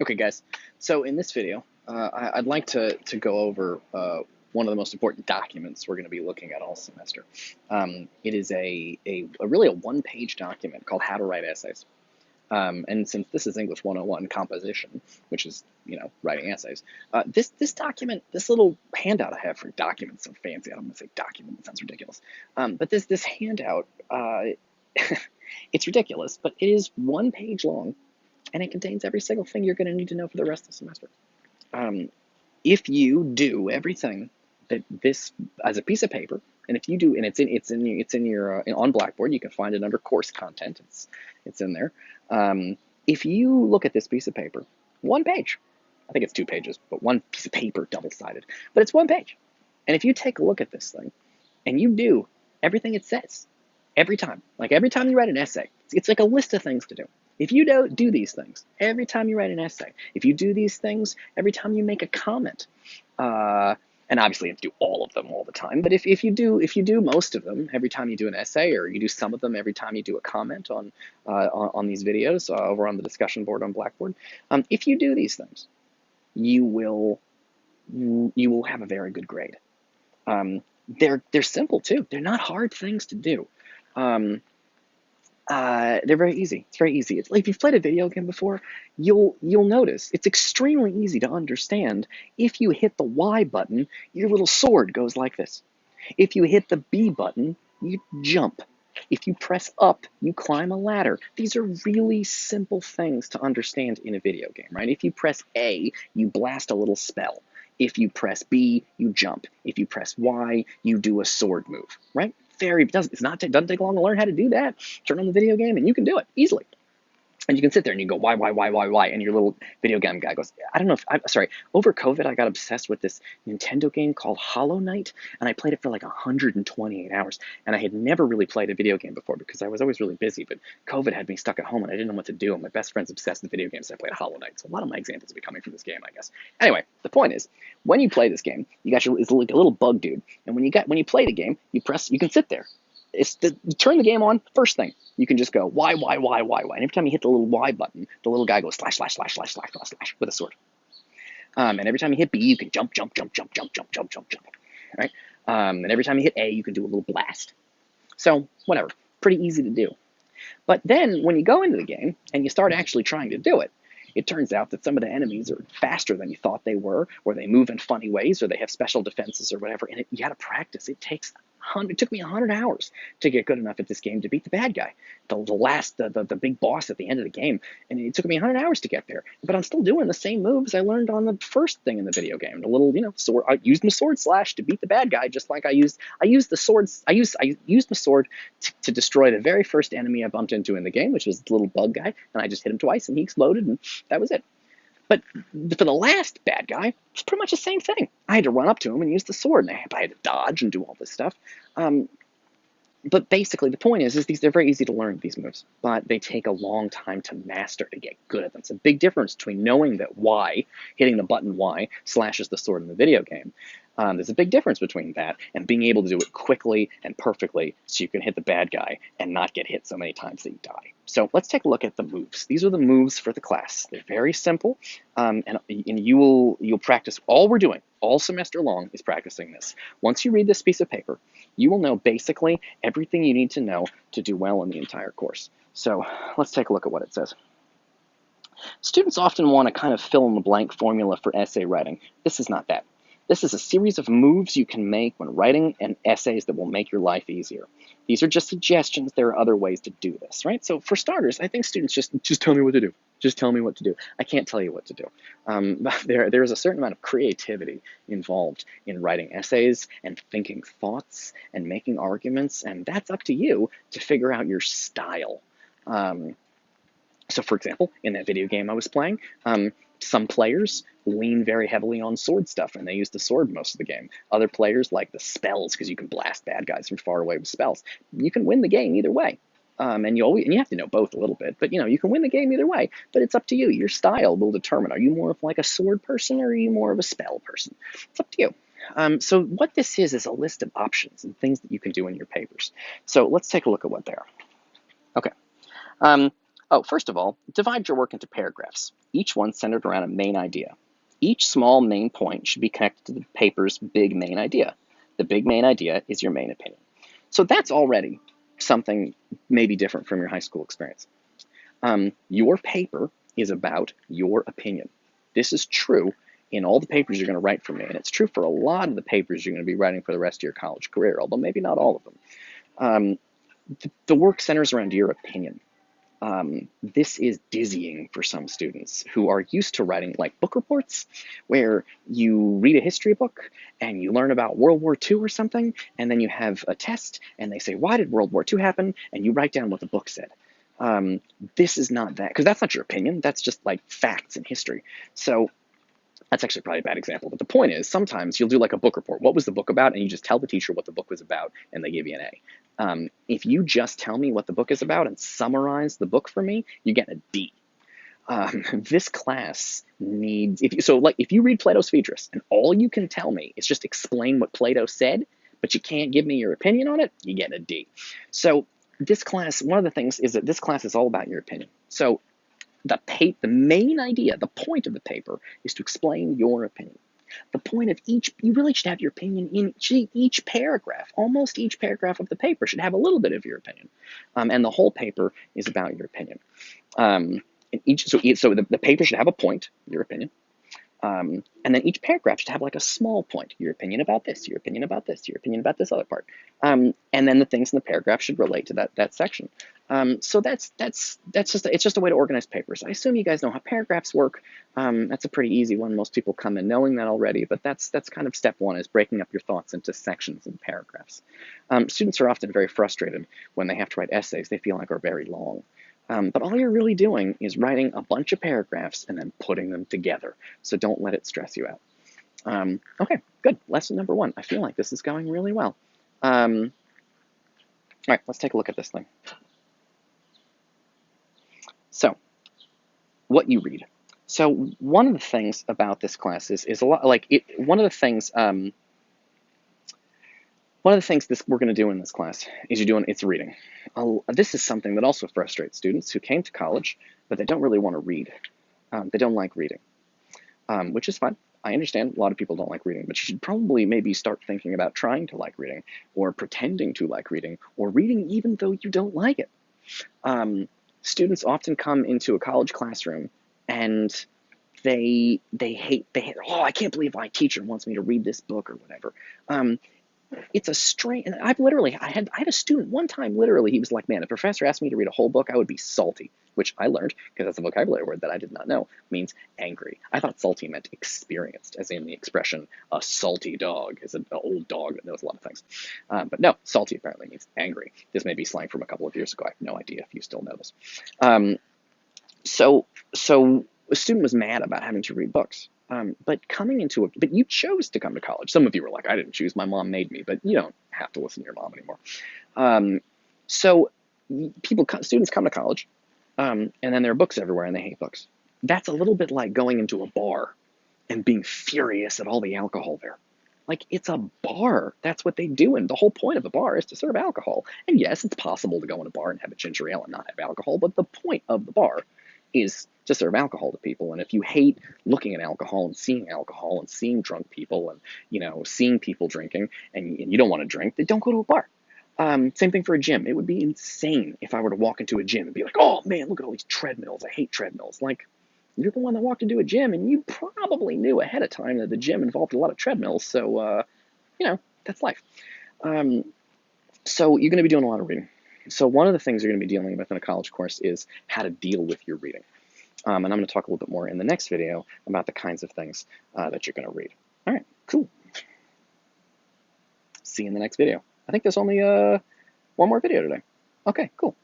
Okay, guys. So in this video, I'd like to go over one of the most important documents we're going to be looking at all semester. It is a really a one-page document called How to Write Essays. And since this is English 101 composition, which is writing essays, this document, this little handout I have for documents, so fancy. I don't want to say document; it sounds ridiculous. But this handout, it's ridiculous, but it is one page long and it contains every single thing you're going to need to know for the rest of the semester. Um, if you do everything that this as a piece of paper, and if you do, and it's in your on Blackboard, you can find it under course content. It's in there. If you look at this piece of paper, one page, I think it's 2 pages, but one piece of paper, double-sided, but it's one page. And if you take a look at this thing and you do everything it says every time, like every time you write an essay, it's like a list of things to do. If you don't do these things every time you write an essay, if you do these things every time you make a comment, and obviously you have to do all of them all the time, but if you do most of them every time you do an essay, or you do some of them every time you do a comment on these videos over on the discussion board on Blackboard, if you do these things, you will have a very good grade. They're simple too. They're not hard things to do. They're very easy. It's very easy. It's like if you've played a video game before, you'll notice it's extremely easy to understand. If you hit the Y button, your little sword goes like this. If you hit the B button, you jump. If you press up, you climb a ladder. These are really simple things to understand in a video game, right? If you press A, you blast a little spell. If you press B, you jump. If you press Y, you do a sword move, right? It doesn't take long to learn how to do that. Turn on the video game and you can do it easily. And you can sit there and you go, why? And your little video game guy goes, I don't know if, sorry, over COVID, I got obsessed with this Nintendo game called Hollow Knight, and I played it for like 128 hours. And I had never really played a video game before because I was always really busy, but COVID had me stuck at home and I didn't know what to do. And my best friend's obsessed with video games, so I played Hollow Knight. So a lot of my examples will be coming from this game, I guess. Anyway, the point is, when you play this game, it's like a little bug dude. And when you play the game, you can sit there. You turn the game on, first thing, you can just go, why? And every time you hit the little Y button, the little guy goes slash, slash, slash, slash, slash, slash, slash with a sword. And every time you hit B, you can jump, right? And every time you hit A, you can do a little blast. So, whatever, pretty easy to do. But then, when you go into the game, and you start actually trying to do it, it turns out that some of the enemies are faster than you thought they were, or they move in funny ways, or they have special defenses or whatever, and you gotta practice. It took me 100 hours to get good enough at this game to beat the bad guy, the big boss at the end of the game, and it took me 100 hours to get there. But I'm still doing the same moves I learned on the first thing in the video game. The little, sword. I used my sword slash to beat the bad guy, just like I used the swords. I used my sword to destroy the very first enemy I bumped into in the game, which was the little bug guy, and I just hit him twice, and he exploded, and that was it. But for the last bad guy, it's pretty much the same thing. I had to run up to him and use the sword, and I had to dodge and do all this stuff. But basically, the point is they're very easy to learn, these moves, but they take a long time to master, to get good at them. It's a big difference between knowing that Y, hitting the button Y, slashes the sword in the video game. There's a big difference between that and being able to do it quickly and perfectly so you can hit the bad guy and not get hit so many times that you die. So let's take a look at the moves. These are the moves for the class. They're very simple, and you'll practice. All we're doing all semester long is practicing this. Once you read this piece of paper, you will know basically everything you need to know to do well in the entire course. So let's take a look at what it says. Students often want to kind of fill in the blank formula for essay writing. This is not that. This is a series of moves you can make when writing essays that will make your life easier. These are just suggestions. There are other ways to do this, right? So for starters, I think students just tell me what to do. Just tell me what to do. I can't tell you what to do. There is a certain amount of creativity involved in writing essays and thinking thoughts and making arguments, and that's up to you to figure out your style. So for example, in that video game I was playing, some players lean very heavily on sword stuff, and they use the sword most of the game. Other players like the spells, because you can blast bad guys from far away with spells. You can win the game either way. And you have to know both a little bit, but you can win the game either way. But it's up to you. Your style will determine. Are you more of like a sword person, or are you more of a spell person? It's up to you. So what this is a list of options and things that you can do in your papers. So let's take a look at what they are. Okay. Oh, first of all, divide your work into paragraphs, each one centered around a main idea. Each small main point should be connected to the paper's big main idea. The big main idea is your main opinion. So that's already something maybe different from your high school experience. Your paper is about your opinion. This is true in all the papers you're going to write for me, and it's true for a lot of the papers you're going to be writing for the rest of your college career, although maybe not all of them. The work centers around your opinion. This is dizzying for some students who are used to writing like book reports, where you read a history book and you learn about World War II or something, and then you have a test and they say, why did World War II happen? And you write down what the book said. This is not that, because that's not your opinion. That's just like facts in history. So that's actually probably a bad example, but the point is sometimes you'll do like a book report. What was the book about? And you just tell the teacher what the book was about and they give you an A. If you just tell me what the book is about and summarize the book for me, you get a D. This class needs, if you read Plato's Phaedrus and all you can tell me is just explain what Plato said, but you can't give me your opinion on it, you get a D. So this class, one of the things is that this class is all about your opinion. So the main idea, the point of the paper is to explain your opinion. The point of you really should have your opinion in each paragraph. Almost each paragraph of the paper should have a little bit of your opinion. And the whole paper is about your opinion. So the paper should have a point, your opinion. And then each paragraph should have like a small point, your opinion about this, your opinion about this, your opinion about this other part. And then the things in the paragraph should relate to that section. So it's just a way to organize papers. I assume you guys know how paragraphs work. That's a pretty easy one. Most people come in knowing that already, but that's kind of step one, is breaking up your thoughts into sections and paragraphs. Students are often very frustrated when they have to write essays they feel like are very long. But all you're really doing is writing a bunch of paragraphs and then putting them together. So don't let it stress you out. Okay, good. Lesson number 1. I feel like this is going really well. All right, let's take a look at this thing. So, what you read. So one of the things about this class is a lot like it. One of the things we're going to do in this class is it's reading. This is something that also frustrates students who came to college, but they don't really want to read. They don't like reading, which is fine. I understand a lot of people don't like reading, but you should probably maybe start thinking about trying to like reading, or pretending to like reading, or reading even though you don't like it. Students often come into a college classroom and they hate, oh, I can't believe my teacher wants me to read this book or whatever. It's a strange, and I had a student one time, literally, he was like, man, if a professor asked me to read a whole book, I would be salty, which I learned, because that's a vocabulary word that I did not know, means angry. I thought salty meant experienced, as in the expression, a salty dog is an old dog that knows a lot of things. But no, salty apparently means angry. This may be slang from a couple of years ago. I have no idea if you still know this. So a student was mad about having to read books. But you chose to come to college. Some of you were like, I didn't choose, my mom made me, but you don't have to listen to your mom anymore. So students come to college, and then there are books everywhere and they hate books. That's a little bit like going into a bar and being furious at all the alcohol there. Like, it's a bar. That's what they do, and the whole point of a bar is to serve alcohol. And yes, it's possible to go in a bar and have a ginger ale and not have alcohol, but the point of the bar is to serve alcohol to people. And if you hate looking at alcohol and seeing drunk people and, seeing people drinking, and you don't want to drink, then don't go to a bar. Same thing for a gym. It would be insane if I were to walk into a gym and be like, oh man, look at all these treadmills. I hate treadmills. Like, you're the one that walked into a gym, and you probably knew ahead of time that the gym involved a lot of treadmills. So, that's life. So you're going to be doing a lot of reading. So one of the things you're going to be dealing with in a college course is how to deal with your reading. And I'm going to talk a little bit more in the next video about the kinds of things that you're going to read. All right, cool. See you in the next video. I think there's only one more video today. Okay, cool.